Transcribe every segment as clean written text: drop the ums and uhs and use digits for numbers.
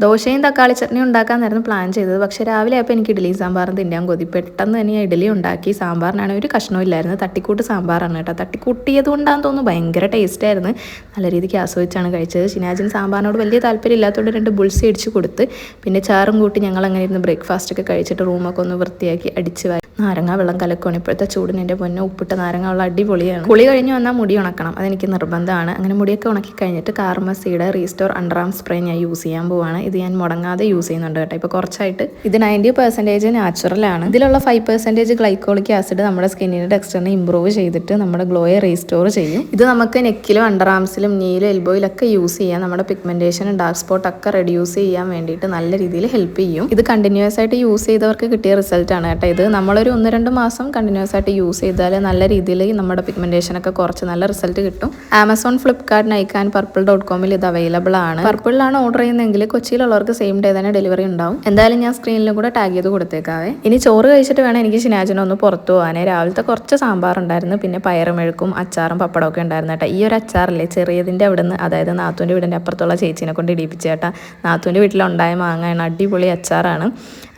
ദോശയും തക്കാളി ചട്നിയും ഉണ്ടാക്കാനായിരുന്നു പ്ലാൻ ചെയ്തത്. പക്ഷേ രാവിലെ ആയപ്പോൾ എനിക്ക് ഇഡ്ഡലി സാമ്പാറും തിന്നാൻ കൊതി. പെട്ടെന്ന് തന്നെ ഞാൻ ഇഡ്ഡലി ഉണ്ടാക്കി. സാമ്പാറിനാണെങ്കിൽ ഒരു കഷ്ണവും ഇല്ലായിരുന്നു. തട്ടിക്കൂട്ട് സാമ്പാറാണ് കേട്ടോ. തട്ടിക്കൂട്ടിയത് കൊണ്ടാണെന്ന് തോന്നുന്നു ഭയങ്കര ടേസ്റ്റായിരുന്നു. നല്ല രീതിക്ക് ആസ്വദിച്ചാണ് കഴിച്ചത്. ഷിനാജിന് സാമ്പാറിനോട് വലിയ താല്പര്യം ഇല്ലാത്തതുകൊണ്ട് 2 ബുൾസി അടിച്ച് കൊടുത്ത്. പിന്നെ ചാറും കൂട്ടി ഞങ്ങൾ അങ്ങനെ ഇരുന്ന് ബ്രേക്ക്ഫാസ്റ്റൊക്കെ കഴിച്ചിട്ട് റൂമൊക്കെ ഒന്ന് വൃത്തിയാക്കി അടിച്ച് വാരി നാരങ്ങ വെള്ളം കലക്കുകയാണ്. ഇപ്പോഴത്തെ ചൂടിന് എൻ്റെ പൊന്നെ ഉപ്പിട്ട നാരങ്ങ വെള്ളം അടിപൊളിയാണ്. കുളി കഴിഞ്ഞ് വന്നാൽ മുടി ഉണക്കണം, അതെനിക്ക് നിർബന്ധമാണ്. അങ്ങനെ മുടിയൊക്കെ ഉണക്കി കഴിഞ്ഞിട്ട് കാർമസിയുടെ റീസ്റ്റോർ അണ്ടർ ആം സ്പ്രേ ഞാൻ യൂസ് ചെയ്യാൻ പോവാണ്. ഇത് ഞാൻ മുടങ്ങാതെ യൂസ് ചെയ്യുന്നുണ്ട് കേട്ടോ. ഇപ്പോൾ കുറച്ചായിട്ട് ഇത് 90% നാച്ചുറലാണ്. ഇതിലുള്ള 5% ഗ്ലൈക്കോളിക് ആസിഡ് നമ്മുടെ സ്കിന്നിൻ്റെ ടെക്സ്ചറിനെ ഇമ്പ്രൂവ് ചെയ്തിട്ട് നമ്മുടെ ഗ്ലോയെ റീസ്റ്റോർ ചെയ്യും. ഇത് നമുക്ക് നെക്കിലും അണ്ടർ ആംസിലും നീലും എൽബോയിലൊക്കെ യൂസ് ചെയ്യാം. നമ്മുടെ പിഗ്മെന്റേഷനും ഡാർക്ക് സ്പോട്ട് ഒക്കെ റെഡ്യൂസ് ചെയ്യാൻ വേണ്ടിയിട്ട് നല്ല രീതിയിൽ ഹെൽപ്പ് ചെയ്യും. ഇത് കണ്ടിന്യൂസ് ആയിട്ട് യൂസ് ചെയ്തവർക്ക് കിട്ടിയ റിസൾട്ടാണ് കേട്ടോ. ഇത് നമ്മളൊരു 1-2 മാസം കണ്ടിന്യൂസ് ആയിട്ട് യൂസ് ചെയ്താൽ നല്ല രീതിയിൽ നമ്മുടെ പിഗ്മെന്റേഷൻ ഒക്കെ കുറച്ച് നല്ല റിസൾട്ട് കിട്ടും. Amazon, Flipkart, Nykaa and purple.com ഇത് അവൈലബിൾ ആണ്. പർപ്പിളിലാണ് ഓർഡർ ചെയ്യുന്നതെങ്കിൽ കൊച്ചിയിലുള്ളവർക്ക് സെയിം ഡേ തന്നെ ഡെലിവറി ഉണ്ടാവും. എന്തായാലും ഞാൻ സ്ക്രീനിലും കൂടെ ടാഗ് ചെയ്ത് കൊടുത്തേക്കാവേ. ഇനി ചോറ് കഴിച്ചിട്ട് വേണം എനിക്ക് ഷിനാജിനെ ഒന്ന് പുറത്തു പോകാനേ. രാവിലത്തെ കുറച്ച് സാമ്പാർ ഉണ്ടായിരുന്നു, പിന്നെ പയറുമെഴുക്കും അച്ചാറും പപ്പടമൊക്കെ ഉണ്ടായിരുന്നു കേട്ടോ. ഈ ഒരു അച്ചാറില്ലേ ചെറിയതിൻ്റെ അവിടെ നിന്ന്, അതായത് നാത്തൂൻ്റെ വീടിൻ്റെ അപ്പുറത്തുള്ള ചേച്ചീനെ കൊണ്ട് ഇടിപ്പിച്ച കേട്ടോ. നാത്തൂൻ്റെ വീട്ടിലുണ്ടായ മാങ്ങയാണ്, അടിപൊളി അച്ചാറാണ്.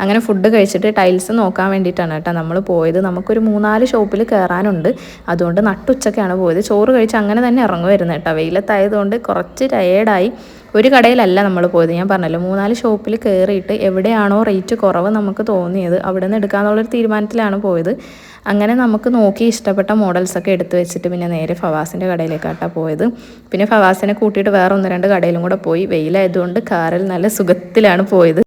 അങ്ങനെ ഫുഡ് കഴിച്ചിട്ട് ടൈൽസ് നോക്കാൻ വേണ്ടിയിട്ടാണ് കേട്ടോ നമ്മൾ പോയത്. നമുക്കൊരു 3-4 ഷോപ്പിൽ കയറാനുണ്ട്, അതുകൊണ്ട് നട്ടുച്ചയ്ക്കാണ് പോയത്. ചോറ് കഴിച്ച് അങ്ങനെ തന്നെ ഇറങ്ങുമായിരുന്നു കേട്ടോ. വെയിലത്തായതുകൊണ്ട് കുറച്ച് ടയേർഡായി. ഒരു കടയിലല്ല നമ്മൾ പോയത്, ഞാൻ പറഞ്ഞല്ലോ 3-4 ഷോപ്പിൽ കയറിയിട്ട് എവിടെയാണോ റേറ്റ് കുറവ് നമുക്ക് തോന്നിയത് അവിടെ നിന്ന് എടുക്കാമെന്നുള്ളൊരു തീരുമാനത്തിലാണ് പോയത്. അങ്ങനെ നമുക്ക് നോക്കി ഇഷ്ടപ്പെട്ട മോഡൽസൊക്കെ എടുത്ത് വെച്ചിട്ട് പിന്നെ നേരെ ഫവാസിൻ്റെ കടയിലേക്കാട്ടാണ് പോയത്. പിന്നെ ഫവാസിനെ കൂട്ടിയിട്ട് വേറെ 1-2 കടയിലും കൂടെ പോയി. വെയിലായതുകൊണ്ട് കാറിൽ നല്ല സുഖത്തിലാണ് പോയത്.